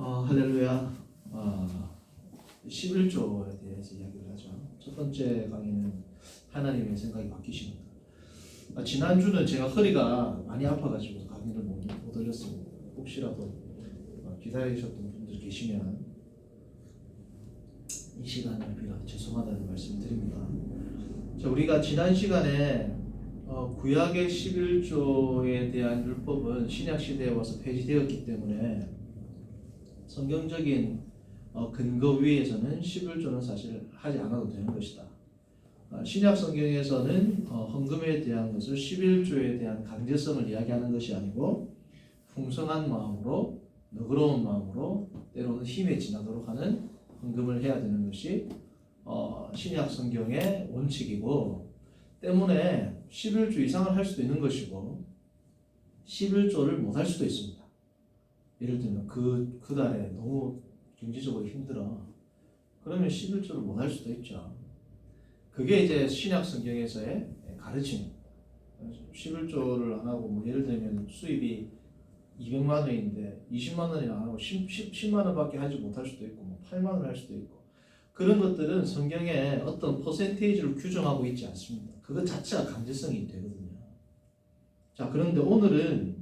할렐루야. 11조에 대해서 이야기를 하죠. 첫 번째 강의는 하나님의 생각이 바뀌시는 것. 지난주는 제가 허리가 많이 아파가지고 강의를 못 올렸습니다. 혹시라도 기다리셨던 분들 계시면 이 시간을 빌어 죄송하다는 말씀을 드립니다. 자, 우리가 지난 시간에 구약의 11조에 대한 율법은 신약시대에 와서 폐지되었기 때문에 성경적인 근거 위에서는 11조는 사실 하지 않아도 되는 것이다. 신약 성경에서는 헌금에 대한 것을 11조에 대한 강제성을 이야기하는 것이 아니고 풍성한 마음으로, 너그러운 마음으로, 때로는 힘에 지나도록 하는 헌금을 해야 되는 것이 신약 성경의 원칙이고, 때문에 11조 이상을 할 수도 있는 것이고 11조를 못 할 수도 있습니다. 예를 들면 그 달에 너무 경제적으로 힘들어. 그러면 11조를 못 할 수도 있죠. 그게 이제 신약 성경에서의 가르침입니다. 11조를 안 하고 뭐 예를 들면 수입이 200만 원인데 20만 원이 안 하고 10만 원밖에 하지 못할 수도 있고 뭐 8만 원 할 수도 있고, 그런 것들은 성경에 어떤 퍼센테이지를 규정하고 있지 않습니다. 그것 자체가 강제성이 되거든요. 자, 그런데 오늘은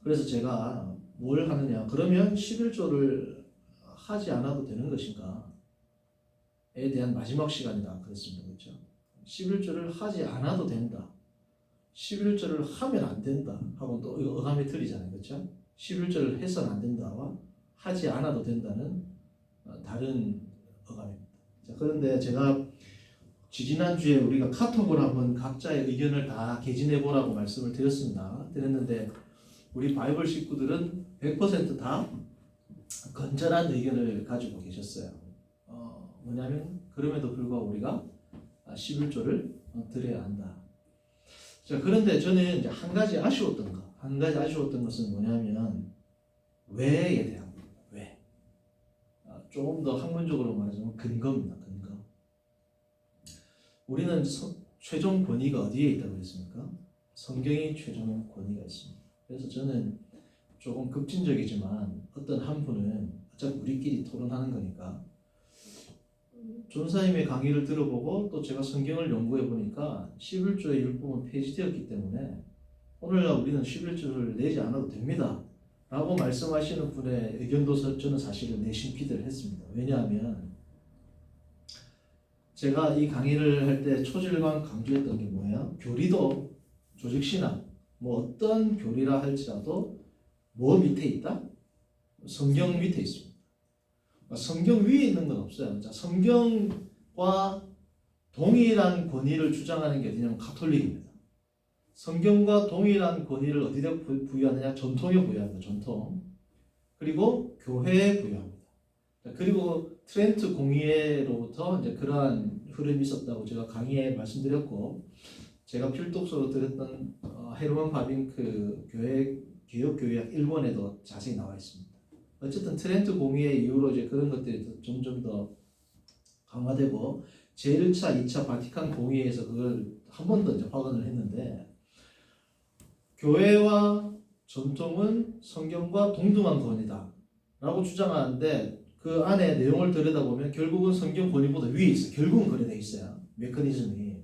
그래서 제가 뭘 하느냐, 그러면 11조를 하지 않아도 되는 것인가에 대한 마지막 시간이다 그랬습니다. 그렇죠? 11조를 하지 않아도 된다, 11조를 하면 안 된다 하고 또 어감이 틀리잖아요. 그렇죠? 11조를 해서는 안 된다와 하지 않아도 된다는 다른 어감입니다. 자, 그런데 제가 지지난주에 우리가 카톡을 한번 각자의 의견을 다 개진해 보라고 말씀을 드렸는데 우리 바이블 식구들은 100%다 건전한 의견을 가지고 계셨어요. 뭐냐면 그럼에도 불구하고 우리가 11조를 드려야 한다. 자, 그런데 저는 이제 한 가지 아쉬웠던 것은 뭐냐면 왜에 대한 겁니다. 왜? 조금 더 학문적으로 말하자면 근거입니다. 근거. 우리는 최종 권위가 어디에 있다고 했습니까? 성경이 최종 권위가 있습니다. 그래서 저는 조금 급진적이지만 어떤 한 분은 어차피 우리끼리 토론하는 거니까 전사님의 강의를 들어보고 또 제가 성경을 연구해 보니까 11조의 율법은 폐지되었기 때문에 오늘날 우리는 11조를 내지 않아도 됩니다 라고 말씀하시는 분의 의견도 저는 사실은 내심피드를 했습니다. 왜냐하면 제가 이 강의를 할 때 초질관 강조했던 게 뭐예요? 교리도 조직신앙 뭐 어떤 교리라 할지라도 뭐 밑에 있다? 성경 밑에 있습니다. 성경 위에 있는 건 없어요. 자, 성경과 동일한 권위를 주장하는 게 어디냐면 가톨릭입니다. 성경과 동일한 권위를 어디다 부여하느냐? 전통에 부여합니다. 전통. 그리고 교회에 부여합니다. 그리고 트렌트 공의회로부터 이제 그러한 흐름이 있었다고 제가 강의에 말씀드렸고, 제가 필독서로 들었던 헤르만 바빙크 개혁교회학 1권에도 자세히 나와 있습니다. 어쨌든 트렌트 공의회 이후로 이제 그런 것들이 점점 더 강화되고 제1차, 2차 바티칸 공의회에서 그걸 한 번 더 이제 확언을 했는데, 교회와 전통은 성경과 동등한 권위다 라고 주장하는데 그 안에 내용을 들여다보면 결국은 성경 권위보다 위에 있어요. 결국은 그래 돼 있어요. 메커니즘이.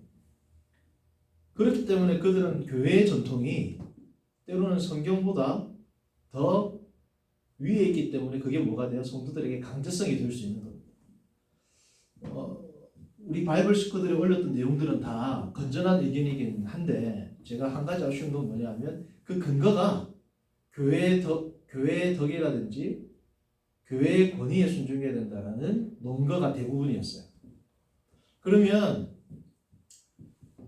그렇기 때문에 그들은 교회의 전통이 때로는 성경보다 더 위에 있기 때문에 그게 뭐가 돼요? 성도들에게 강제성이 될 수 있는 겁니다. 우리 바이블 식구들이 올렸던 내용들은 다 건전한 의견이긴 한데 제가 한 가지 아쉬운 건 뭐냐면 그 근거가 교회의 덕이라든지 교회의 권위에 순종해야 된다라는 논거가 대부분이었어요. 그러면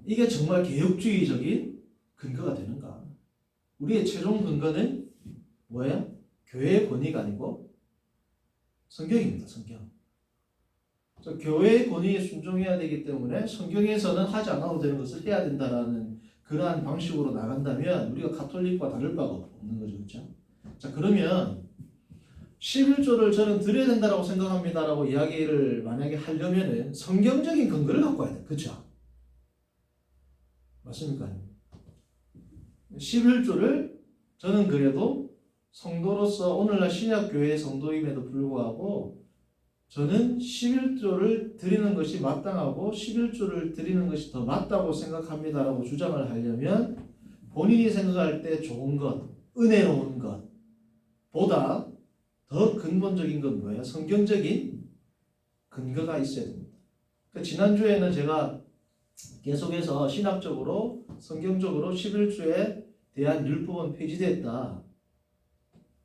이게 정말 개혁주의적인 근거가 되는가? 우리의 최종 근거는 뭐예요? 교회의 권위가 아니고 성경입니다. 성경. 교회의 권위에 순종해야 되기 때문에 성경에서는 하지 않아도 되는 것을 해야 된다라는 그러한 방식으로 나간다면 우리가 가톨릭과 다를 바가 없는 거죠. 그렇죠? 자, 그러면 11조를 저는 드려야 된다고 생각합니다라고 이야기를 만약에 하려면은 성경적인 근거를 갖고 와야 돼요. 그렇죠? 맞습니까? 11조를 저는 그래도 성도로서 오늘날 신약교회 성도임에도 불구하고 저는 11조를 드리는 것이 마땅하고 11조를 드리는 것이 더 맞다고 생각합니다라고 주장을 하려면 본인이 생각할 때 좋은 것, 은혜로운 것보다 더 근본적인 건 뭐예요? 성경적인 근거가 있어야 됩니다. 그러니까 지난주에는 제가 계속해서 신학적으로 성경적으로 11조에 대한 율법은 폐지됐다.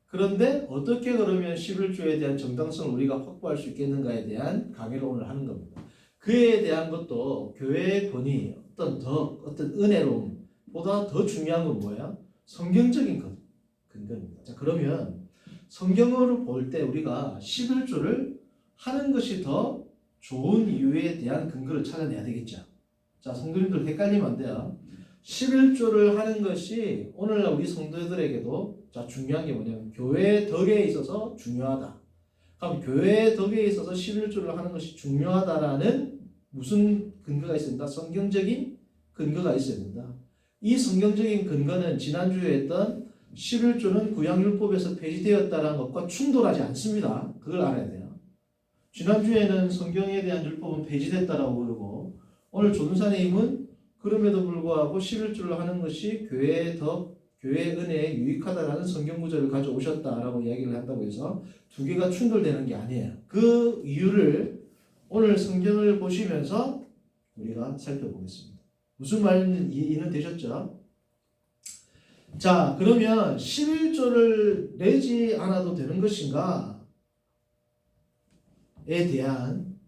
그런데 어떻게 그러면 11조에 대한 정당성을 우리가 확보할 수 있겠는가에 대한 강의를 오늘 하는 겁니다. 그에 대한 것도 교회의 권위, 어떤 은혜로움보다 더 중요한 건 뭐야? 성경적인 근거입니다. 자, 그러면 성경으로 볼 때 우리가 11조를 하는 것이 더 좋은 이유에 대한 근거를 찾아내야 되겠죠. 자, 성도님들 헷갈리면 안 돼요. 11조를 하는 것이 오늘날 우리 성도들에게도 자, 중요한 게 뭐냐면 교회의 덕에 있어서 중요하다. 그럼 교회의 덕에 있어서 11조를 하는 것이 중요하다라는 무슨 근거가 있어야 된다? 성경적인 근거가 있어야 된다. 이 성경적인 근거는 지난주에 했던 11조는 구약율법에서 폐지되었다는 것과 충돌하지 않습니다. 그걸 알아야 돼요. 지난주에는 성경에 대한 율법은 폐지됐다라고 그러고 오늘 조준사님은 그럼에도 불구하고 11조를 하는 것이 교회의 덕, 교회의 은혜에 유익하다라는 성경 구절을 가져오셨다라고 이야기를 한다고 해서 두 개가 충돌되는 게 아니에요. 그 이유를 오늘 성경을 보시면서 우리가 살펴보겠습니다. 무슨 말인지 이해는 되셨죠? 자, 그러면 11조를 내지 않아도 되는 것인가? 에 대한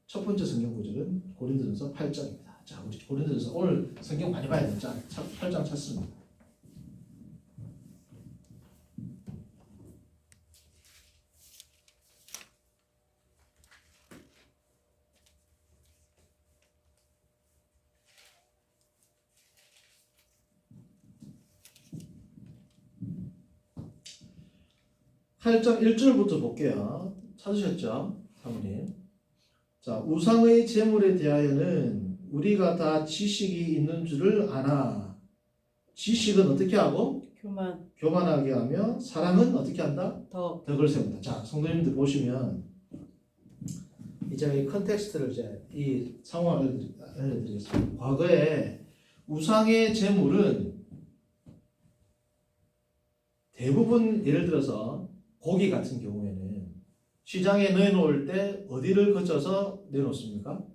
첫 번째 성경 구절은 고린도전서 8장입니다. 자, 우리 고린도전서 오늘 성경 많이 봐야 돼요. 자, 8장 찾습니다. 팔 8장 1절부터 볼게요. 찾으셨죠? 사모님. 자, 우상의 제물에 대하여는 우리가 다 지식이 있는 줄을 아나. 지식은 어떻게 하고? 교만하게 하며 사랑은 어떻게 한다? 덕을 세운다. 자, 성도님들 보시면 이제 이 컨텍스트를 이제 이 상황을 알려드리겠습니다. 과거에 우상의 제물은 대부분 예를 들어서 고기 같은 경우에는 시장에 내놓을 때 어디를 거쳐서 내놓습니까?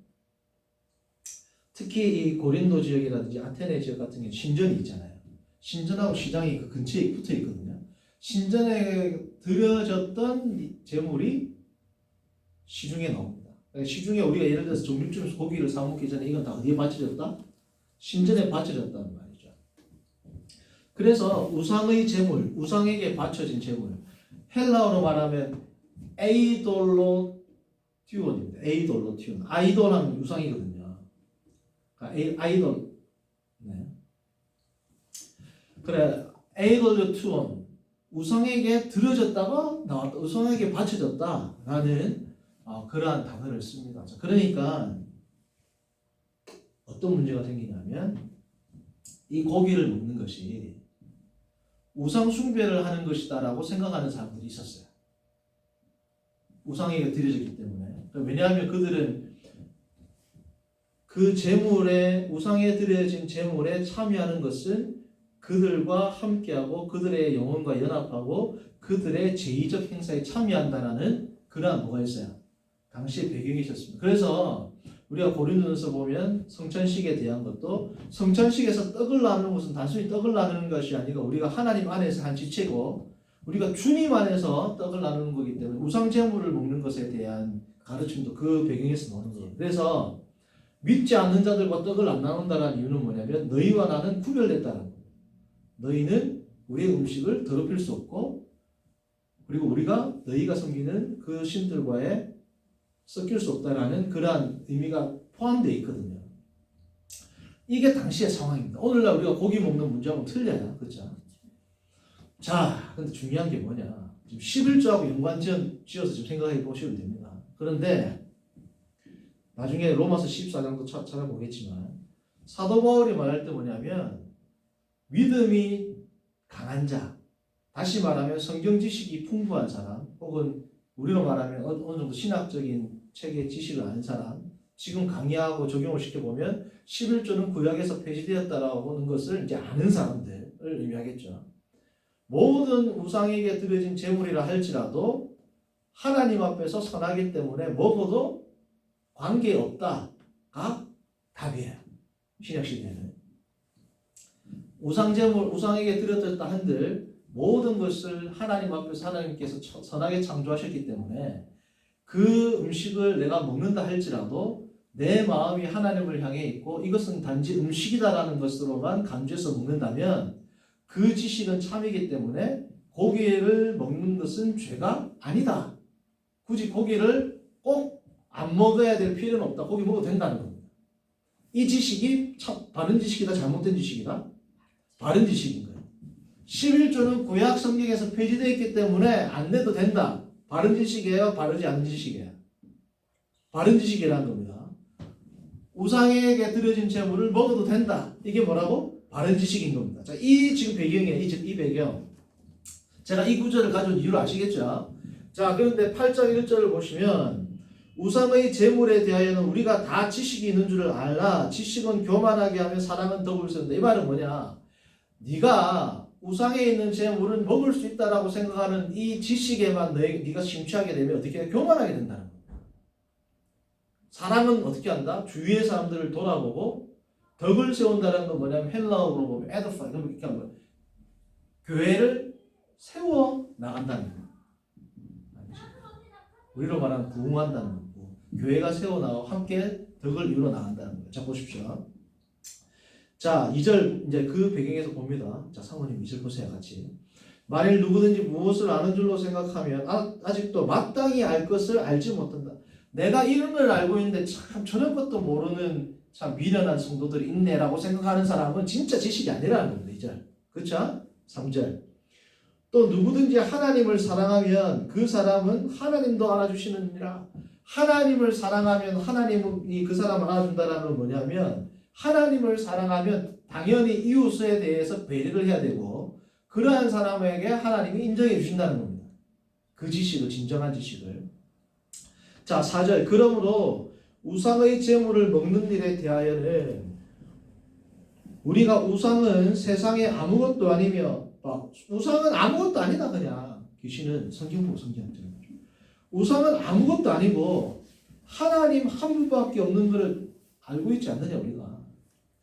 특히 이 고린도 지역이라든지 아테네 지역 같은 경우 신전이 있잖아요. 신전하고 시장이 그 근처에 붙어 있거든요. 신전에 들여졌던 재물이 시중에 나옵니다. 시중에 우리가 예를 들어서 정육점에서 고기를 사 먹기 전에 이건 다 어디에 바쳐졌다? 신전에 바쳐졌다는 말이죠. 그래서 우상의 재물, 우상에게 바쳐진 재물, 헬라어로 말하면 에이돌로티온입니다. 에이돌로티온. 아이돌하면 우상이거든요. 아이돌. 네. 그래, 에이돌로티온. 우상에게 들어졌다가 나왔다. 우상에게 바쳐졌다라는 그러한 단어를 씁니다. 그러니까 어떤 문제가 생기냐면 이 고기를 먹는 것이 우상 숭배를 하는 것이다라고 생각하는 사람들이 있었어요. 우상에게 드려졌기 때문에. 왜냐하면 그들은 그 제물에, 우상에 드려진 제물에 참여하는 것은 그들과 함께하고 그들의 영혼과 연합하고 그들의 제의적 행사에 참여한다라는 그러한 뭐가 있어요? 당시의 배경이 있었습니다. 그래서 우리가 고린도전서 보면 성찬식에 대한 것도 성찬식에서 떡을 나누는 것은 단순히 떡을 나누는 것이 아니고 우리가 하나님 안에서 한 지체고 우리가 주님 안에서 떡을 나누는 거기 때문에 우상 제물을 먹는 것에 대한 가르침도 그 배경에서 나오는 거예요. 그래서 믿지 않는 자들과 떡을 안 나눈다는 이유는 뭐냐면 너희와 나는 구별됐다는 거예요. 너희는 우리의 음식을 더럽힐 수 없고 그리고 우리가 너희가 섬기는 그 신들과의 섞일 수 없다라는 그러한 의미가 포함되어 있거든요. 이게 당시의 상황입니다. 오늘날 우리가 고기 먹는 문제하고는 틀려요. 그렇죠? 자, 근데 중요한 게 뭐냐. 지금 11조하고 연관지어서 지금 생각해 보시면 됩니다. 그런데 나중에 로마서 14장도 찾아보겠지만 사도 바울이 말할 때 뭐냐면 믿음이 강한 자, 다시 말하면 성경 지식이 풍부한 사람, 혹은 우리로 말하면 어느 정도 신학적인 책의 지식을 아는 사람, 지금 강의하고 적용을 시켜보면 11조는 구약에서 폐지되었다라고 하는 것을 이제 아는 사람들을 의미하겠죠. 모든 우상에게 드려진 제물이라 할지라도 하나님 앞에서 선하기 때문에 먹어도 관계없다가 답이에요. 신약시대는. 우상에게 드렸다 한들 모든 것을 하나님 앞에서 하나님께서 선하게 창조하셨기 때문에 그 음식을 내가 먹는다 할지라도 내 마음이 하나님을 향해 있고 이것은 단지 음식이다라는 것으로만 간주해서 먹는다면 그 지식은 참이기 때문에 고기를 먹는 것은 죄가 아니다. 굳이 고기를 꼭 안 먹어야 될 필요는 없다. 고기 먹어도 된다는 겁니다. 이 지식이 바른 지식이다, 잘못된 지식이다? 바른 지식인 거예요. 11조는 구약 성경에서 폐지되어 있기 때문에 안 내도 된다. 바른 지식이에요? 바르지 않은 지식이에요? 바른 지식이라는 겁니다. 우상에게 드려진 제물을 먹어도 된다. 이게 뭐라고? 바른 지식인 겁니다. 자, 이 지금 배경이에요. 이 배경. 제가 이 구절을 가져온 이유를 아시겠죠? 자, 그런데 8장 1절을 보시면 우상의 제물에 대하여는 우리가 다 지식이 있는 줄을 알라. 지식은 교만하게 하며 사랑은 덕을 세운다. 이 말은 뭐냐? 네가 우상에 있는 제물은 먹을 수 있다라고 생각하는 이 지식에만 네가 심취하게 되면 어떻게 해? 교만하게 된다는 거야. 사람은 어떻게 한다? 주위의 사람들을 돌아보고 덕을 세운다는 건 뭐냐면 헬라어로 보면 에드파이, 이렇게 하는 거야. 교회를 세워 나간다는 거야. 우리로 말하면 부흥한다는 거고, 교회가 세워 나가고 함께 덕을 이루어 나간다는 거예요. 자, 보십시오. 자, 2절 이제 그 배경에서 봅니다. 자, 사모님 2절 보세요, 같이. 만일 누구든지 무엇을 아는 줄로 생각하면 아직도 마땅히 알 것을 알지 못한다. 내가 이런 걸 알고 있는데 참 저런 것도 모르는 참 미련한 성도들이 있네라고 생각하는 사람은 진짜 지식이 아니라는 겁니다. 2절. 그렇죠? 3절. 또 누구든지 하나님을 사랑하면 그 사람은 하나님도 알아주시느니라. 하나님을 사랑하면 하나님이 그 사람을 알아준다는 건 뭐냐면 하나님을 사랑하면 당연히 이웃에 대해서 배려를 해야 되고 그러한 사람에게 하나님이 인정해 주신다는 겁니다. 그 지식을, 진정한 지식을. 자, 4절. 그러므로 우상의 제물을 먹는 일에 대하여는 우리가 우상은 세상에 아무것도 아니며 우상은 아무것도 아니다 그냥. 귀신은 성경 보고 성경 들어요. 우상은 아무것도 아니고 하나님 한 분밖에 없는 것을 알고 있지 않느냐 우리가.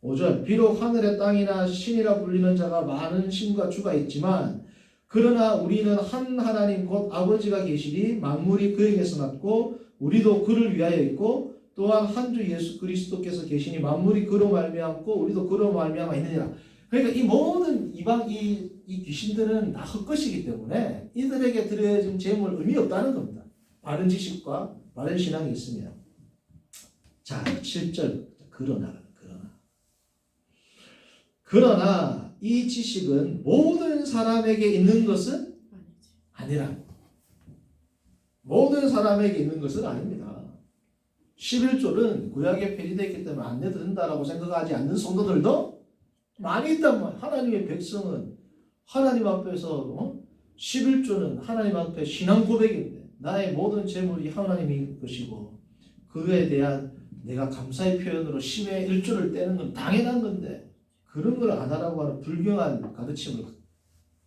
5절. 비록 하늘의 땅이나 신이라 불리는 자가 많은 신과 주가 있지만 그러나 우리는 한 하나님 곧 아버지가 계시니 만물이 그에게서 났고 우리도 그를 위하여 있고 또한 한 주 예수 그리스도께서 계시니 만물이 그로 말미암고 우리도 그로 말미암아 있느니라. 그러니까 이 모든 이 귀신들은 다 헛것이기 때문에 이들에게 드려진 제물 의미 없다는 겁니다. 바른 지식과 바른 신앙이 있으면. 자, 7절. 그러나 이 지식은 모든 사람에게 있는 것은 아니라. 모든 사람에게 있는 것은 아닙니다. 11조는 구약에 폐지되었기 때문에 안 내도 된다라고 생각하지 않는 성도들도 많이 있단 말이에요. 하나님의 백성은 하나님 앞에서 11조는 하나님 앞에 신앙 고백인데 나의 모든 재물이 하나님의 것이고 그에 대한 내가 감사의 표현으로 10의 1조를 떼는 건 당연한 건데 그런 걸 안 하라고 하는 불경한 가르침을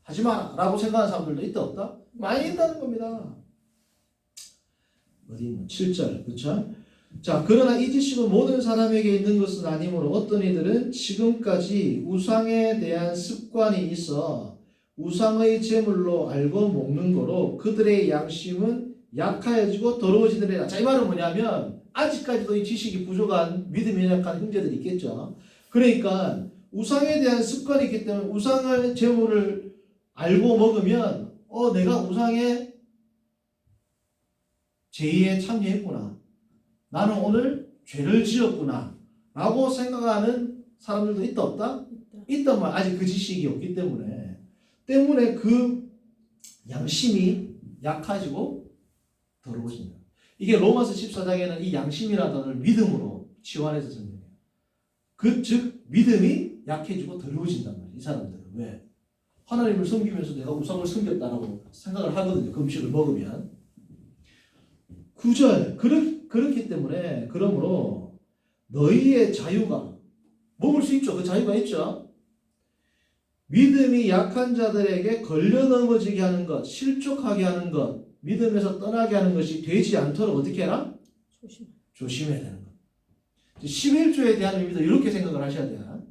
하지 마라 라고 생각하는 사람들도 있다 없다? 많이 있다는 겁니다. 어디 있는 7절 그렇죠? 자, 그러나 이 지식은 모든 사람에게 있는 것은 아니므로 어떤 이들은 지금까지 우상에 대한 습관이 있어 우상의 제물로 알고 먹는 거로 그들의 양심은 약하여지고 더러워지느니라. 자, 이 말은 뭐냐면 아직까지도 이 지식이 부족한 믿음이 약한 형제들이 있겠죠. 그러니까 우상에 대한 습관이 있기 때문에 우상의 제물을 알고 먹으면 내가 우상의 제의에 참여했구나. 나는 오늘 죄를 지었구나 라고 생각하는 사람들도 있다 없다? 있단 말. 아직 그 지식이 없기 때문에 그 양심이 약해지고 더러워진다. 이게 로마서 14장에는 이 양심이라는 단어를 믿음으로 치환해서 설명해요. 즉 믿음이 약해지고 더러워진단 말이에요. 이 사람들은 왜? 하나님을 섬기면서 내가 우상을 섬겼다라고 생각을 하거든요. 그 음식을 먹으면. 9절 그렇기 때문에 그러므로 너희의 자유가 먹을 수 있죠. 그 자유가 있죠. 믿음이 약한 자들에게 걸려 넘어지게 하는 것, 실족하게 하는 것, 믿음에서 떠나게 하는 것이 되지 않도록 어떻게 해라? 조심해야 되는 것. 11조에 대한 의미도 이렇게 생각을 하셔야 돼요.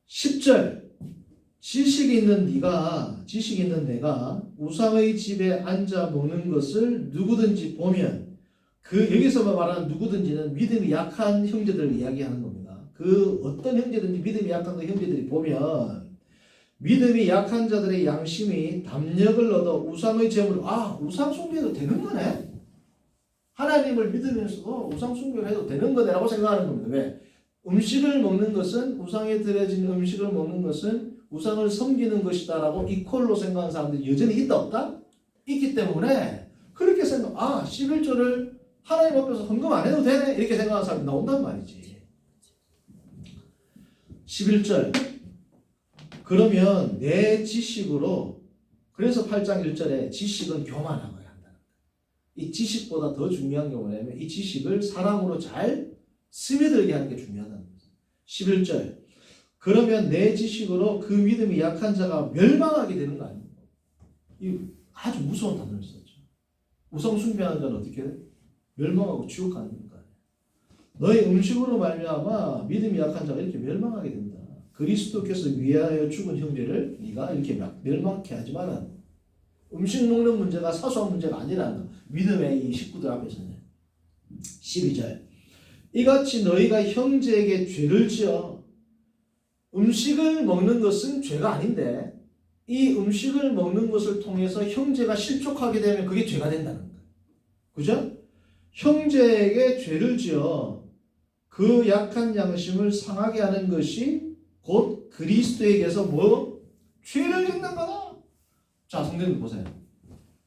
10절 지식이 있는 내가 우상의 집에 앉아 먹는 것을 누구든지 보면 여기서 말하는 누구든지는 믿음이 약한 형제들을 이야기하는 겁니다. 그 어떤 형제든지 믿음이 약한 그 형제들이 보면 믿음이 약한 자들의 양심이 담력을 얻어 우상의 제물을 우상 숭배해도 되는 거네? 하나님을 믿으면서도 우상 숭배를 해도 되는 거네라고 생각하는 겁니다. 왜? 음식을 먹는 것은 우상에 드려진 음식을 먹는 것은 우상을 섬기는 것이다라고 이퀄로 생각하는 사람들이 여전히 있다 없다? 있기 때문에 그렇게 11조를 하나님 앞에서 헌금 안 해도 되네 이렇게 생각하는 사람이 나온단 말이지. 11절 그러면 내 지식으로 그래서 8장 1절에 지식은 교만하고야 한다는 거야. 이 지식보다 더 중요한 게 뭐냐면 이 지식을 사랑으로 잘 스며들게 하는 게 중요하다는 거예요. 11절 그러면 내 지식으로 그 믿음이 약한 자가 멸망하게 되는 거 아닙니까? 이 아주 무서운 단어를 썼죠. 우상 숭배하는 자는 어떻게 돼? 멸망하고 지옥 가는 거니까. 너의 음식으로 말미암아 믿음이 약한 자가 이렇게 멸망하게 된다. 그리스도께서 위하여 죽은 형제를 네가 이렇게 멸망케 하지 마라. 음식 먹는 문제가 사소한 문제가 아니라는 거. 믿음의 이 식구들 앞에서는. 12절 이같이 너희가 형제에게 죄를 지어 음식을 먹는 것은 죄가 아닌데 이 음식을 먹는 것을 통해서 형제가 실족하게 되면 그게 죄가 된다는 거예요. 그죠? 형제에게 죄를 지어 그 약한 양심을 상하게 하는 것이 곧 그리스도에게서 죄를 짓는 거다. 자, 성경님 보세요.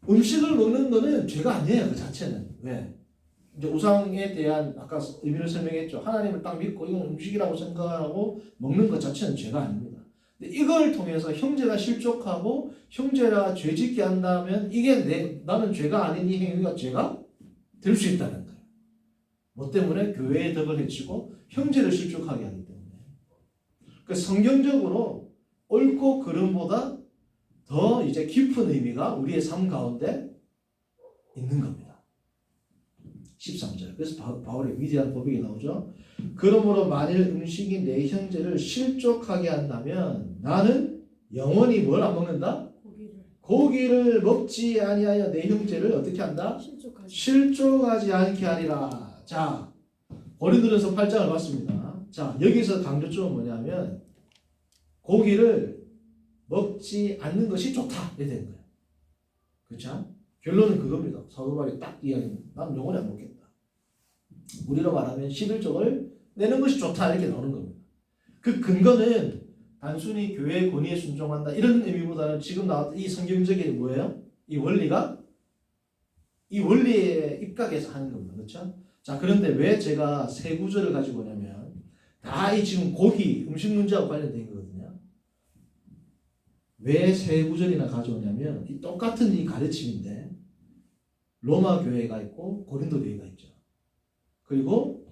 음식을 먹는 거는 죄가 아니에요. 그 자체는. 왜? 이제 우상에 대한 아까 의미를 설명했죠. 하나님을 딱 믿고 이건 음식이라고 생각하고 먹는 것 자체는 죄가 아닙니다. 근데 이걸 통해서 형제가 실족하고 형제가 죄짓게 한다면 이게 나는 죄가 아닌 이 행위가 죄가 될 수 있다는 거예요. 뭐 때문에? 교회의 덕을 해치고 형제를 실족하게 하기 때문에. 그러니까 성경적으로 옳고 그름보다 더 이제 깊은 의미가 우리의 삶 가운데 있는 겁니다. 13절. 그래서 바울의 위대한 고백이 나오죠. 그러므로 만일 음식이 내 형제를 실족하게 한다면 나는 영원히 뭘 안 먹는다? 고기를 먹지 아니하여 내 형제를 어떻게 한다? 실족하지 않게 하리라. 자, 고린도전서 8장을 봤습니다. 자, 여기서 강조점은 뭐냐면 고기를 먹지 않는 것이 좋다. 이렇게 된 거예요. 그렇죠? 결론은 그겁니다. 사도 바울이 딱 이야기합니다. 난 영원히 안 먹겠다. 우리로 말하면 11조를 내는 것이 좋다 이렇게 나오는 겁니다. 그 근거는 단순히 교회의 권위에 순종한다 이런 의미보다는 지금 나왔던 이 성경적인 뭐예요? 이 원리가 이 원리에 입각해서 하는 겁니다. 그렇죠? 자, 그런데 왜 제가 세 구절을 가지고 오냐면 다 이 지금 고기 음식 문제하고 관련된 거거든요. 왜 세 구절이나 가져오냐면 이 똑같은 이 가르침인데 로마 교회가 있고 고린도 교회가 있죠. 그리고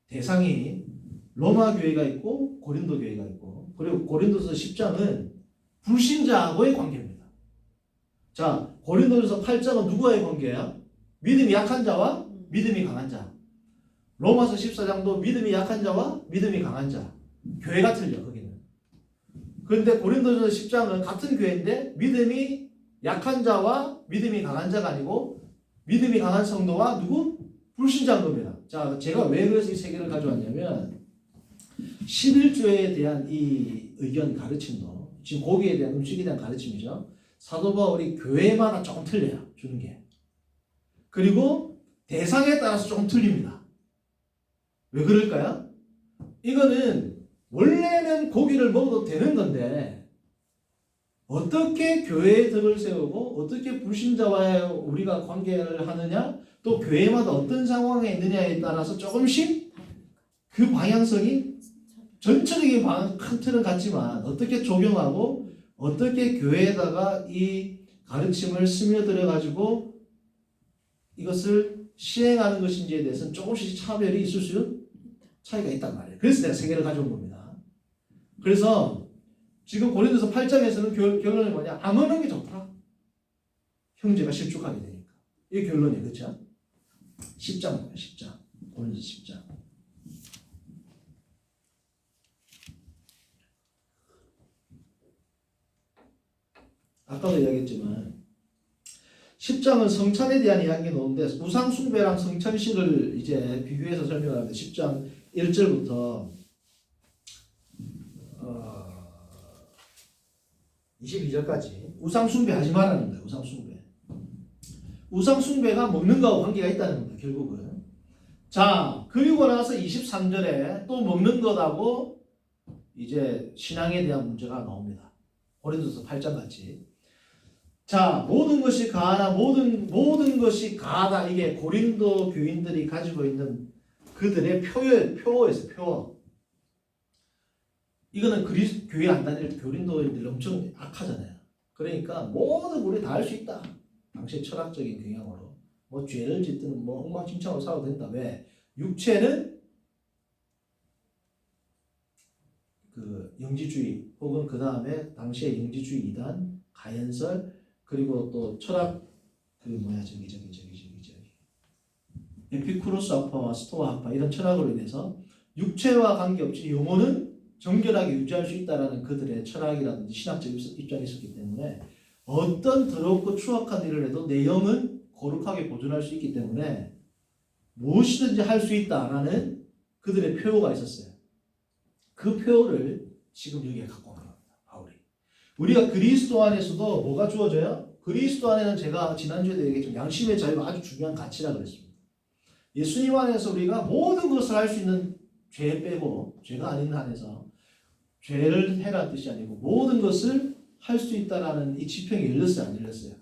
대상이 로마 교회가 있고 고린도 교회가 있고 그리고 고린도서 10장은 불신자하고의 관계입니다. 자, 고린도서 8장은 누구와의 관계야? 믿음이 약한 자와 믿음이 강한 자. 로마서 14장도 믿음이 약한 자와 믿음이 강한 자. 교회가 틀려 거기는. 그런데 고린도서 10장은 같은 교회인데 믿음이 약한 자와 믿음이 강한 자가 아니고 믿음이 강한 성도와 누구? 불신자인 겁니다. 자, 제가 왜 그래서 이 세 개를 가져왔냐면 11조에 대한 이 의견 가르침도 지금 고기에 대한 음식에 대한 가르침이죠. 사도 바울이 교회마다 조금 틀려요. 주는 게. 그리고 대상에 따라서 조금 틀립니다. 왜 그럴까요? 이거는 원래는 고기를 먹어도 되는 건데 어떻게 교회의 덕을 세우고 어떻게 불신자와 우리가 관계를 하느냐 또 교회마다 어떤 상황에 있느냐에 따라서 조금씩 그 방향성이 전체적인 큰 틀은 같지만 어떻게 적용하고 어떻게 교회에다가 이 가르침을 스며들어 가지고 이것을 시행하는 것인지에 대해서는 조금씩 차별이 있을 수 차이가 있단 말이에요. 그래서 내가 세 개를 가져온 겁니다. 그래서 지금 고린도서 8장에서는 결론이 뭐냐? 안 오는 게 좋더라. 형제가 실족하게 되니까. 이게 결론이에요. 그렇죠? 10장 뭐야? 10장. 고린도서 10장. 아까도 이야기했지만 10장은 성찬에 대한 이야기가 나오는데 우상 숭배랑 성찬식을 이제 비교해서 설명하는데 10장 1절부터 22절까지 우상 숭배하지 말라는 거예요. 우상 숭배. 우상 숭배가 먹는 거하고 관계가 있다는 겁니다. 결국은. 자, 그리고 나서 23절에 또 먹는 것하고 이제 신앙에 대한 문제가 나옵니다. 고린도서 8장 같이. 자, 모든 것이 가하나 모든 것이 가하다. 이게 고린도 교인들이 가지고 있는 그들의 표어에서 표어. 이거는 교회 안 다닐 때 고린도인들 엄청 악하잖아요. 그러니까 모든 우리 다 할 수 있다. 당시의 철학적인 경향으로 뭐 죄를 짓든 뭐 엉망진창으로 살아도 된다. 왜? 육체는 그 영지주의 혹은 그 다음에 당시의 영지주의 이단 가연설 그리고 또 철학 그 뭐야 저기 에피쿠로스 학파와 스토아 학파 이런 철학으로 인해서 육체와 관계없이 영혼은 정결하게 유지할 수 있다라는 그들의 철학이라든지 신학적 입장이 있었기 때문에 어떤 더럽고 추악한 일을 해도 내 영은 거룩하게 보존할 수 있기 때문에 무엇이든지 할 수 있다라는 그들의 표어가 있었어요. 그 표어를 지금 여기에 갖고 온 겁니다. 바울이. 우리가 그리스도 안에서도 뭐가 주어져요? 그리스도 안에는 제가 지난주에도 얘기했지만 양심의 자유가 아주 중요한 가치라 그랬습니다. 예수님 안에서 우리가 모든 것을 할 수 있는 죄 빼고 죄가 아닌 한에서 죄를 해라는 뜻이 아니고 모든 것을 할 수 있다라는 이 지평이 열렸어요, 안 열렸어요?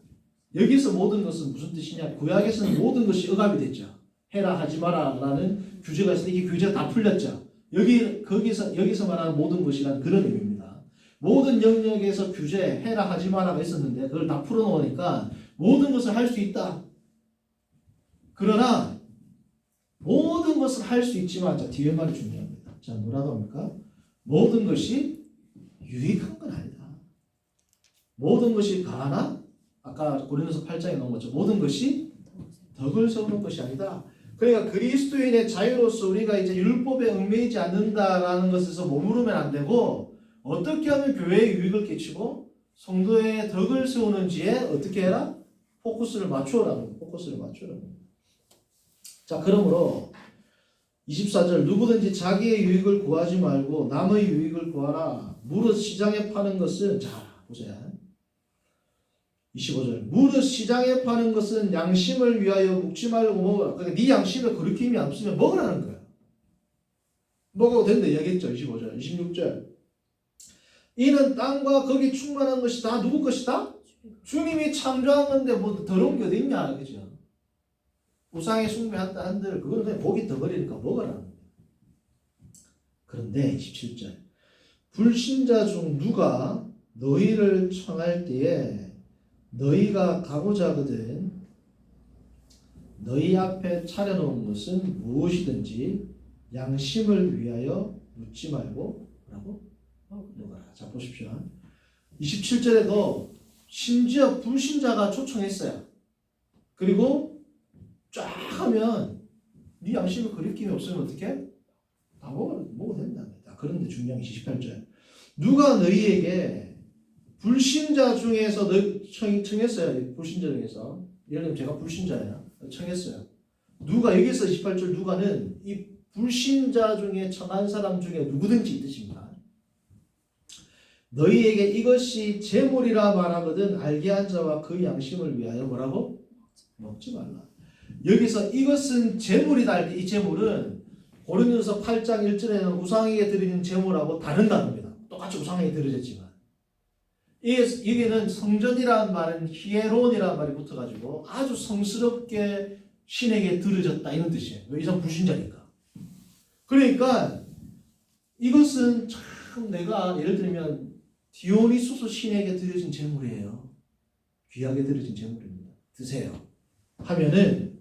여기서 모든 것은 무슨 뜻이냐? 구약에서는 모든 것이 억압이 됐죠. 해라 하지 마라라는 규제가 있으니 이게 규제가 다 풀렸죠. 여기서 말하는 모든 것이란 그런 의미입니다. 모든 영역에서 규제 해라 하지 마라가 있었는데 그걸 다 풀어놓으니까 모든 것을 할 수 있다. 그러나 모든 것을 할 수 있지만 자 뒤에 말이 중요합니다. 자 뭐라고 합니까? 모든 것이 유익한 건 아니다. 모든 것이 가하나 아까 고린도서 8장에 나온 것처럼 모든 것이 덕을 세우는 것이 아니다. 그러니까 그리스도인의 자유로서 우리가 이제 율법에 얽매이지 않는다라는 것에서 머무르면 안 되고 어떻게 하면 교회에 유익을 끼치고 성도의 덕을 세우는지에 어떻게 해라? 포커스를 맞추라는 거예요. 자, 그러므로 24절 누구든지 자기의 유익을 구하지 말고 남의 유익을 구하라. 무릇 시장에 파는 것은 자 보세요. 25절 무릇 시장에 파는 것은 양심을 위하여 묵지 말고 먹어라. 그러니까 네 양심에 거리낌이 없으면 먹으라는 거야. 먹어도 된다 이야기했죠. 25절 26절 이는 땅과 거기 충만한 것이 다 누구 것이다? 주님이 창조한 건데 뭐 더러운 게 어디 있냐 그죠? 우상에 숭배한다 한들 그건 그냥 고기 덩어리니까 먹으라는 거야. 그런데 27절 불신자 중 누가 너희를 청할 때에 너희가 가고자 하거든 너희 앞에 차려놓은 것은 무엇이든지 양심을 위하여 묻지 말고 뭐라고? 먹어라. 자 보십시오. 27절에도 심지어 불신자가 초청했어요. 그리고 쫙 하면 네 양심에 거리낌이 없으면 어떻게? 다 먹어도 된다. 그런데 중요한 게 28절 누가 너희에게 불신자 중에서 청했어요. 불신자 중에서. 예를 들면 제가 불신자예요. 청했어요. 누가 여기서 28절 누가는 이 불신자 중에 청한 사람 중에 누구든지 이 뜻입니다. 너희에게 이것이 재물이라 말하거든 알게 한 자와 그 양심을 위하여 뭐라고? 먹지 말라. 여기서 이것은 재물이다 할 때 이 재물은 고린도서 8장 1절에는 우상에게 드리는 재물하고 다른 단어입니다. 똑같이 우상에게 드려졌지만 여기는 성전이라는 말은 히에론이라는 말이 붙어가지고 아주 성스럽게 신에게 드려졌다 이런 뜻이에요. 이 사람 불신자니까. 그러니까 이것은 참 내가 예를 들면 디오니소스 신에게 드려진 제물이에요. 귀하게 드려진 제물입니다. 드세요. 하면은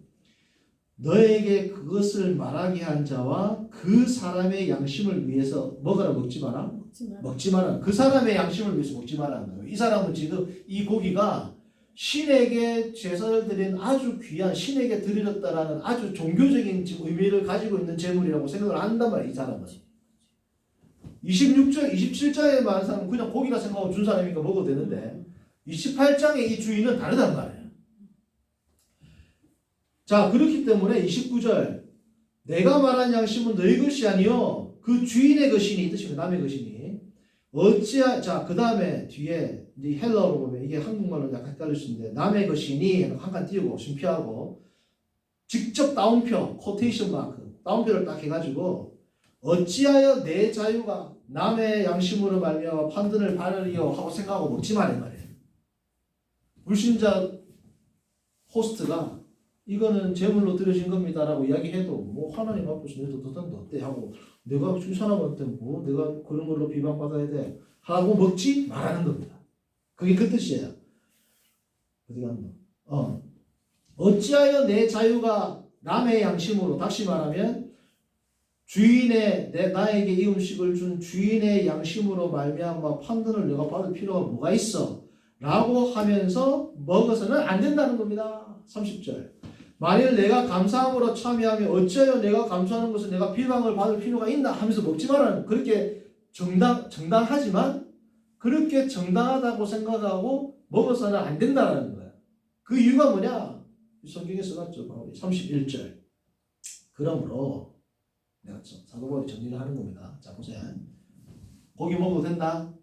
너에게 그것을 말하게 한 자와 그 사람의 양심을 위해서 먹어라 먹지 마라? 먹지 마라. 그 사람의 양심을 위해서 먹지 마라는 거예요. 이 사람은 지금 이 고기가 신에게 제사를 드린 아주 귀한 신에게 드려졌다라는 아주 종교적인 의미를 가지고 있는 제물이라고 생각을 한단 말이에요. 이 사람은. 26절, 27장에 말한 사람은 그냥 고기라 생각하고 준 사람이니까 먹어도 되는데 28장의 이 주인은 다르단 말이에요. 자, 그렇기 때문에 29절 내가 말한 양심은 너희 것이 아니요 그 주인의 것이니 이 뜻입니다. 남의 것이니 자, 그 다음에 뒤에 이제 헬러로 보면 이게 한국말로 약간 헷갈릴 수 있는데 남의 것이니 한 칸 띄우고 심표하고 직접 따옴표 코테이션 마크 따옴표를 딱 해가지고 어찌하여 내 자유가 남의 양심으로 말미암아 판단을 바르리요 하고 생각하고 먹지 말란 말이에요. 불신자 호스트가 이거는 제물로 드려진 겁니다라고 이야기해도 뭐 하나님 앞에서 내도 도전도 어때 하고 내가 이 사람한테 뭐 내가 그런 걸로 비방받아야 돼 하고 먹지 말라는 겁니다. 그게 그 뜻이에요. 어디 갔나? 어찌하여 내 자유가 남의 양심으로 다시 말하면 주인의 나에게 이 음식을 준 주인의 양심으로 말미암아 판단을 내가 받을 필요가 뭐가 있어? 라고 하면서 먹어서는 안 된다는 겁니다. 30절. 만일 내가 감사함으로 참여하면 어찌하여 내가 감사하는 것을 내가 비방을 받을 필요가 있나 하면서 먹지 말라는 그렇게 정당하지만 그렇게 정당하다고 생각하고 먹어서는 안 된다는 거야. 그 이유가 뭐냐? 성경에 써놨죠. 31절. 그러므로 내가 사도 바울이 정리를 하는 겁니다. 자 보세요. 고기 먹어도 된다.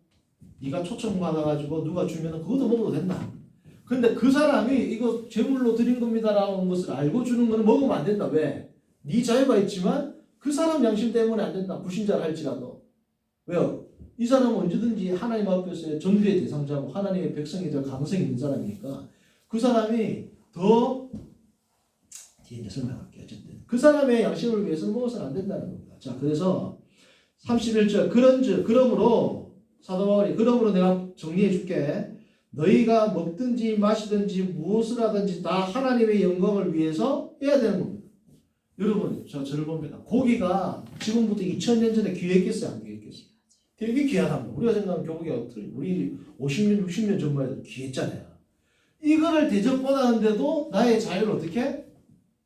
네가 초청받아가지고 누가 주면은 그것도 먹어도 된다. 근데 그 사람이 이거 제물로 드린 겁니다라는 것을 알고 주는 거는 먹으면 안 된다. 왜? 네 자유가 있지만 그 사람 양심 때문에 안 된다. 불신자를 할지라도. 왜요? 이 사람은 언제든지 하나님 앞에서의 전도의 대상자고 하나님의 백성이 될 가능성이 있는 사람이니까 그 사람이 더 뒤에 이제 설명할게요. 어쨌든 그 사람의 양심을 위해서는 먹어서는 안 된다는 겁니다. 자, 그래서 31절 그러므로 사도 바울이 그러므로 내가 정리해 줄게. 너희가 먹든지 마시든지 무엇을 하든지 다 하나님의 영광을 위해서 해야 되는 겁니다. 여러분, 저를 봅니다. 고기가 지금부터 2000년 전에 귀했겠어요? 안 귀했겠어요? 되게 귀하답니다. 우리가 생각하는 교복이 우리 50년, 60년 전만 해도 귀했잖아요. 이거를 대접받았는데도 나의 자유를 어떻게?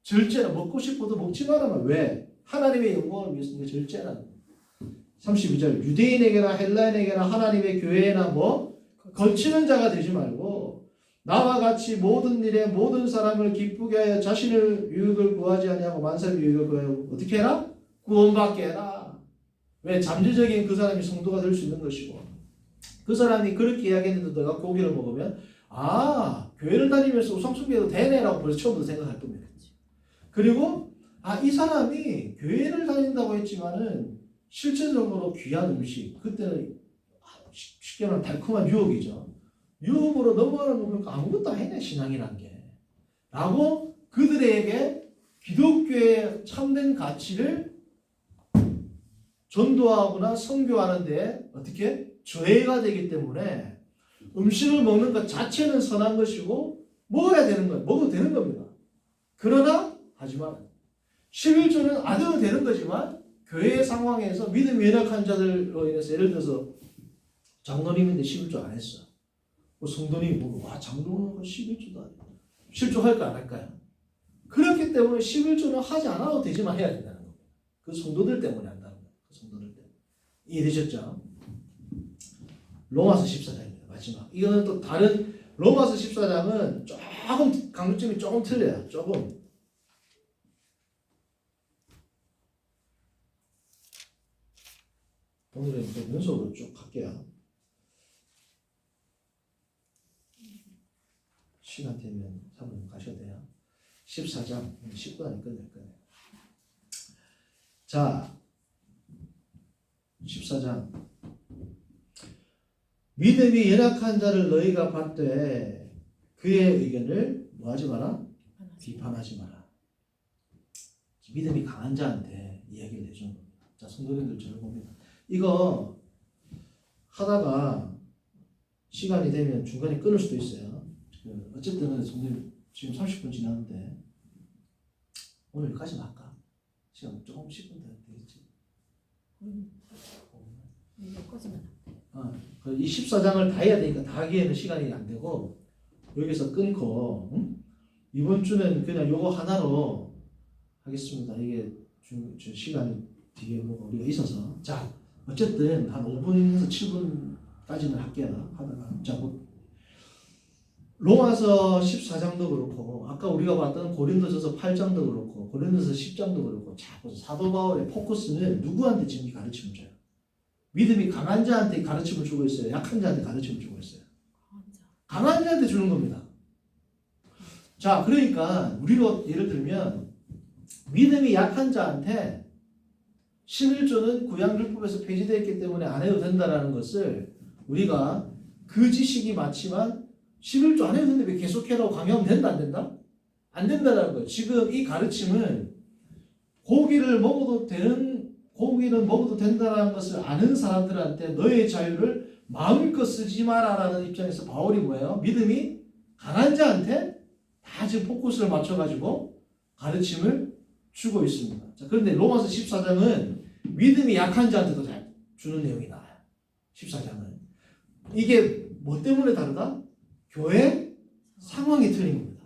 절제라. 먹고 싶어도 먹지 말아라. 왜? 하나님의 영광을 위해서 절제라는 거예요. 32절 유대인에게나 헬라인에게나 하나님의 교회나 거치는 자가 되지 말고 나와 같이 모든 일에 모든 사람을 기쁘게 하여 자신을 유익을 구하지 아니하고 만사의 유익을 구하여 어떻게 해라? 구원받게 해라. 왜? 잠재적인 그 사람이 성도가 될 수 있는 것이고 그 사람이 그렇게 이야기했는데 내가 고기를 먹으면 교회를 다니면서 우상숭배해도 되네라고 벌써 처음부터 생각할 겁니다. 그리고 이 사람이 교회를 다닌다고 했지만은 실제적으로 귀한 음식 그때는 쉽게 말하면 달콤한 유혹이죠. 유혹으로 넘어가는 거 보니까 아무것도 아니네 신앙이란 게. 라고 그들에게 기독교의 참된 가치를 전도하거나 선교하는 데 어떻게? 저해가 되기 때문에 음식을 먹는 것 자체는 선한 것이고 먹어야 되는 거예요. 먹어도 되는 겁니다. 그러나 하지만 11조는 안 해도 되는 거지만 교회의 상황에서 믿음이 연약한 자들로 인해서 예를 들어서 장로님인데 11조 안 했어. 성도님이 장로는 11조도 안 해. 실족할까 안 할까요? 그렇기 때문에 11조는 하지 않아도 되지만 해야 된다는 겁니다. 그 성도들 때문에 한다는 거예요. 그 성도들 때문에. 이해되셨죠? 로마서 14장입니다. 마지막. 이거는 또 다른 로마서 14장은 조금 강조점이 조금 틀려요. 조금. 오늘은 연속으로 쭉 갈게요. 시간 되면 한번 가셔도 돼요. 14장 10분 안에 끝낼 거예요. 자, 14장 믿음이 연약한 자를 너희가 받되 그의 의견을 뭐하지 마라? 비판하지 마라. 믿음이 강한 자한테 이야기를 해주는 겁니다. 자, 성도님들 저를 봅니다. 이거 하다가 시간이 되면 중간에 끊을 수도 있어요. 어쨌든 선생님 지금 30분 지났는데 오늘 여기까지만 할까? 시간 조금 10분 더 되겠지? 여기까지만. 이 14장을 다 해야 되니까 다 하기에는 시간이 안 되고 여기서 끊고 이번 주는 그냥 요거 하나로 하겠습니다. 이게 시간이 뒤에 뭐 우리가 있어서 자 어쨌든 한 5분에서 7분까지는 할게요. 하다가 자 로마서 14장도 그렇고 아까 우리가 봤던 고린도전서 8장도 그렇고 고린도전서 10장도 그렇고 자 사도 바울의 포커스는 누구한테 지금 가르침을 줘요? 믿음이 강한 자한테 가르침을 주고 있어요? 약한 자한테 가르침을 주고 있어요? 강한 자한테 주는 겁니다. 자 그러니까 우리가 예를 들면 믿음이 약한 자한테 11조는 구약율법에서 폐지되어 있기 때문에 안 해도 된다는 것을 우리가 그 지식이 맞지만 11조 안 해도 되는데 왜 계속해라고 강요하면 된다 안 된다? 안 된다는 거예요. 지금 이 가르침은 고기를 먹어도 된다는 것을 아는 사람들한테 너의 자유를 마음껏 쓰지 마라라는 입장에서 바울이 뭐예요? 믿음이 강한 자한테 다 지금 포커스를 맞춰가지고 가르침을 주고 있습니다. 자, 그런데 로마서 14장은 믿음이 약한 자한테도 잘 주는 내용이 나와요. 14장은. 이게 뭐 때문에 다르다? 교회 상황이 틀린 겁니다.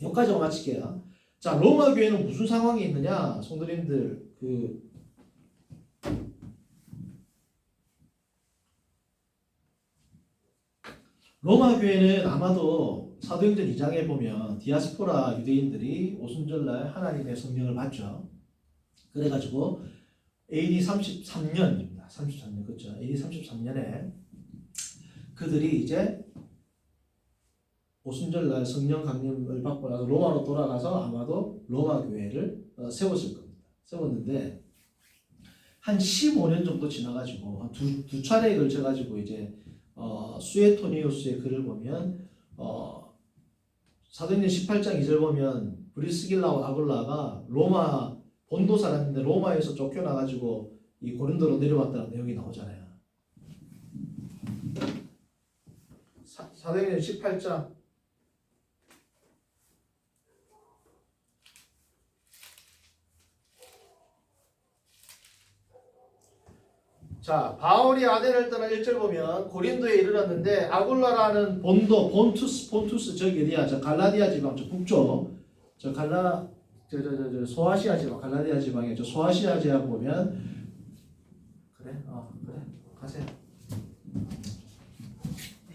여기까지 마칠게요. 자, 로마 교회는 무슨 상황이 있느냐? 성도님들, 로마 교회는 아마도 사도행전 2장에 보면 디아스포라 유대인들이 오순절날 하나님의 성령을 받죠. 그래가지고 AD 33년입니다. 33년 그렇죠. AD 33년에 그들이 이제 오순절날 성령 강림을 받고 나서 로마로 돌아가서 아마도 로마 교회를 세웠을 겁니다. 세웠는데 한 15년 정도 지나가지고 한 두 차례에 걸쳐가지고 이제 수에토니우스의 글을 보면 사도행전 18장 2절 보면 브리스길라와 아굴라가 로마 본도 사람인데 로마에서 쫓겨나가지고 이 고린도로 내려왔다는 내용이 나오잖아요. 사도행전 18장 자, 바울이 아덴을 떠나 1절 보면 고린도에 이르렀는데 아굴라라는 본도, 본투스 저기 어디야? 저 갈라디아 지방, 저 북쪽, 저 소아시아 지방, 갈라디아 지방에 저 소아시아 지방 보면 그래, 그래, 가세요.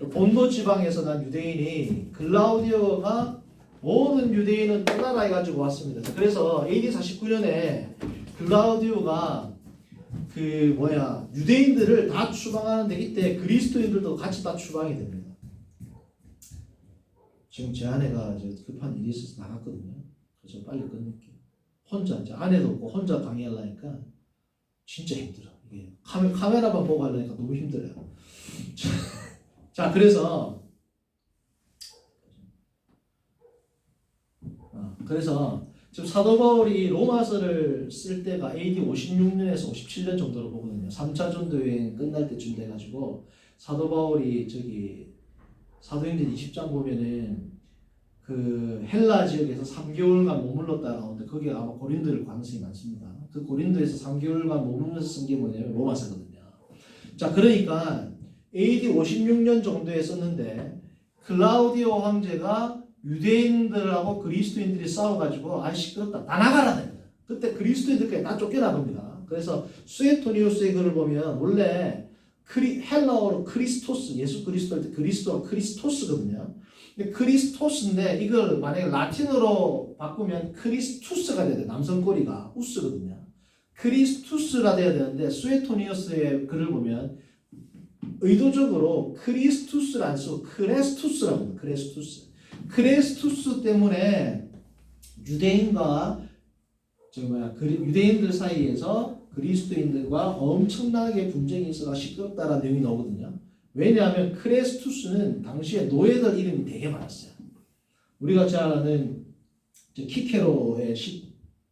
본도 지방에서 난 유대인이 글라우디오가 모든 유대인은 떠나라 해가지고 왔습니다. 그래서 AD 49년에 글라우디오가 유대인들을 다 추방하는데 이때 그리스도인들도 같이 다 추방이 됩니다. 지금 제 아내가 이제 급한 일이 있어서 나갔거든요. 그래서 빨리 끊을게요. 혼자 이제 아내도 없고 혼자 강의하려니까 진짜 힘들어. 이게 카메라만 보고 하려니까 너무 힘들어요. 자, 그래서 지금 사도 바울이 로마서를 쓸 때가 AD 56년에서 57년 정도로 보거든요. 3차 전도 여행 끝날 때쯤 돼가지고 사도 바울이 사도행전 20장 보면은 그 헬라 지역에서 3개월간 머물렀다 나오는데 거기에 아마 고린도일 가능성이 많습니다. 그 고린도에서 3개월간 머물면서 쓴 게 뭐냐면 로마서거든요. 자, 그러니까 AD 56년 정도에 썼는데 클라우디오 황제가 유대인들하고 그리스도인들이 싸워가지고 시끄럽다 다 나가라 됩니다. 그때 그리스도인들까지 다 쫓겨나갑니다. 그래서 수에토니우스의 글을 보면 원래 헬라어로 크리스토스, 예수 그리스도 할 때 그리스도가 크리스토스거든요. 근데 크리스토스인데 이걸 만약에 라틴어로 바꾸면 크리스투스가 돼야 돼요. 남성꼬리가 우스거든요. 크리스투스가 돼야 되는데 수에토니우스의 글을 보면 의도적으로 크리스투스를 안 쓰고 크레스투스라고 합니다. 크레스투스 때문에 유대인과 유대인들 사이에서 그리스도인들과 엄청나게 분쟁이 있어가 시끄럽다라는 내용이 나오거든요. 왜냐하면 크레스투스는 당시에 노예들 이름이 되게 많았어요. 우리가 잘 아는 키케로의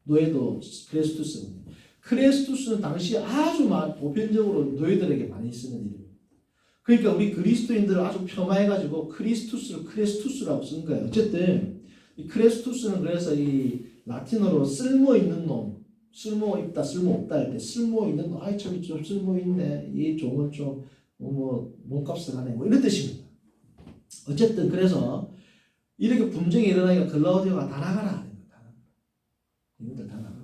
노예도 크레스투스거든요. 크레스투스는 당시 아주 보편적으로 노예들에게 많이 쓰는 이름입니다. 그러니까 우리 그리스도인들을 아주 폄하해가지고 크레스투스라고 쓴 거예요. 어쨌든 이 크레스투스는 그래서 이 라틴어로 쓸모 있는 놈, 쓸모 있다, 쓸모 없다 할 때 쓸모 있는 놈, 아이 참 좀 쓸모 있네, 이 종은 좀 몸값을 하네, 뭐 이런 뜻입니다. 어쨌든 그래서 이렇게 분쟁이 일어나니까 글라우디오가 다 나가라, 이분들 다 나가라.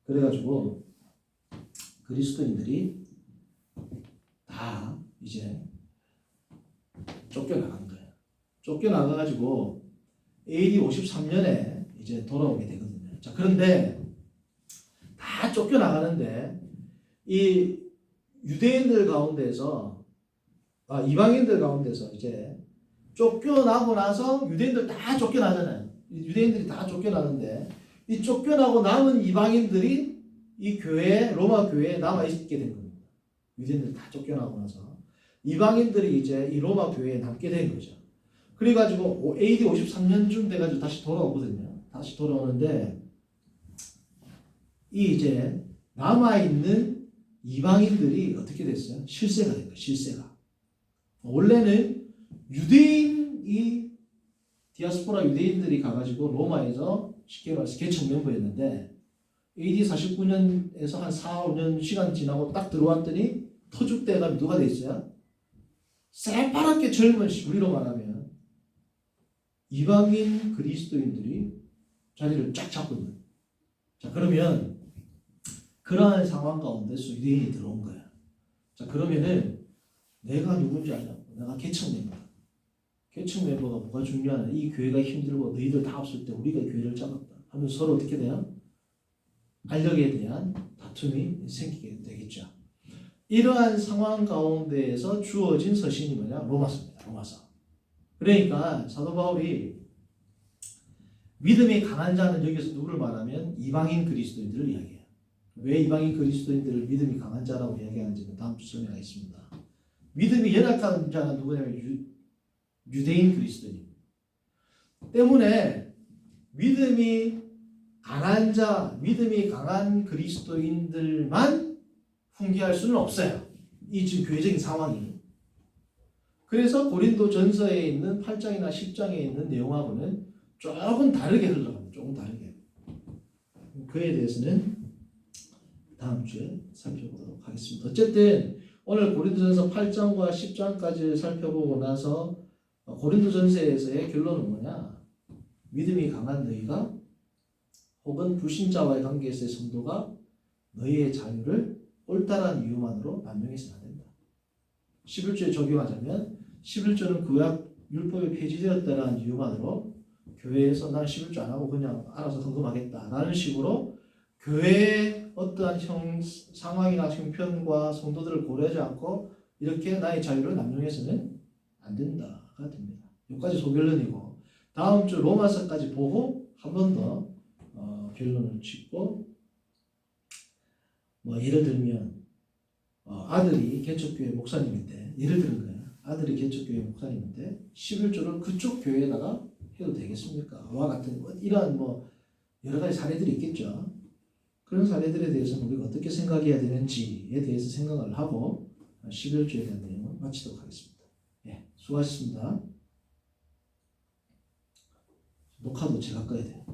그래가지고 그리스도인들이 다 이제 쫓겨나간 거예요. 쫓겨나가가지고 AD 53년에 이제 돌아오게 되거든요. 자, 그런데 다 쫓겨나가는데 이 유대인들 가운데서 이방인들 가운데서 이제 쫓겨나고 나서 유대인들 다 쫓겨나잖아요. 유대인들이 다 쫓겨나는데 이 쫓겨나고 남은 이방인들이 이 교회, 로마 교회에 남아있게 된 겁니다. 유대인들 다 쫓겨나고 나서 이방인들이 이제 이 로마 교회에 남게 된 거죠. 그래가지고 AD 53년쯤 돼가지고 다시 돌아오거든요. 다시 돌아오는데 이 이제 남아있는 이방인들이 어떻게 됐어요? 실세가 된 거예요. 실세가. 원래는 유대인이 디아스포라 유대인들이 가가지고 로마에서 쉽게 말해서 개척 멤버였는데 AD 49년에서 한 4, 5년 시간 지나고 딱 들어왔더니 터줏대감이 누가 돼 있어요? 새파랗게 젊은, 우리로 말하면 이방인 그리스도인들이 자리를 쫙 잡고 있는. 자, 그러면 그러한 상황 가운데서 유대인이 들어온 거야. 자, 그러면은 내가 누군지 알냐고. 내가 개척 멤버다. 개척 멤버가 뭐가 중요하냐. 이 교회가 힘들고 너희들 다 없을 때 우리가 교회를 잡았다 하면 서로 어떻게 돼요? 알력에 대한 다툼이 생기게 되겠죠. 이러한 상황 가운데에서 주어진 서신이 뭐냐? 로마서입니다. 로마서. 그러니까 사도 바울이 믿음이 강한 자는 여기서 누구를 말하면 이방인 그리스도인들을 이야기해요. 왜 이방인 그리스도인들을 믿음이 강한 자라고 이야기하는지는 다음 주 설명하겠습니다. 믿음이 연약한 자는 누구냐면 유대인 그리스도인 때문에 믿음이 강한 자, 믿음이 강한 그리스도인들만 훈계할 수는 없어요. 이 지금 교회적인 상황이. 그래서 고린도 전서에 있는 8장이나 10장에 있는 내용하고는 조금 다르게 흘러갑니다. 조금 다르게. 그에 대해서는 다음 주에 살펴보도록 하겠습니다. 어쨌든 오늘 고린도전서 8장과 10장까지 살펴보고 나서 고린도전서에서의 결론은 뭐냐? 믿음이 강한 너희가 혹은 불신자와의 관계에서의 성도가 너희의 자유를 옳다라는 이유만으로 남용해서는 안 된다. 11조에 적용하자면 11조는 구약 율법이 폐지되었다라는 이유만으로 교회에서 난 11조 안 하고 그냥 알아서 헌금하겠다라는 식으로 교회의 어떠한 상황이나 형편과 성도들을 고려하지 않고 이렇게 나의 자유를 남용해서는 안 된다가 됩니다. 여기까지 소결론이고 다음 주 로마서까지 보고 한 번 더 결론을 짓고 예를 들면 아들이 개척교회 목사님인데 예를 들은 거예요. 아들이 개척교회 목사님인데 11조를 그쪽 교회에다가 해도 되겠습니까? 와 같은 이러한 여러 가지 사례들이 있겠죠. 그런 사례들에 대해서는 우리가 어떻게 생각해야 되는지에 대해서 생각을 하고 11조에 대한 내용을 마치도록 하겠습니다. 예, 수고하셨습니다. 녹화도 제가 꺼야 돼요.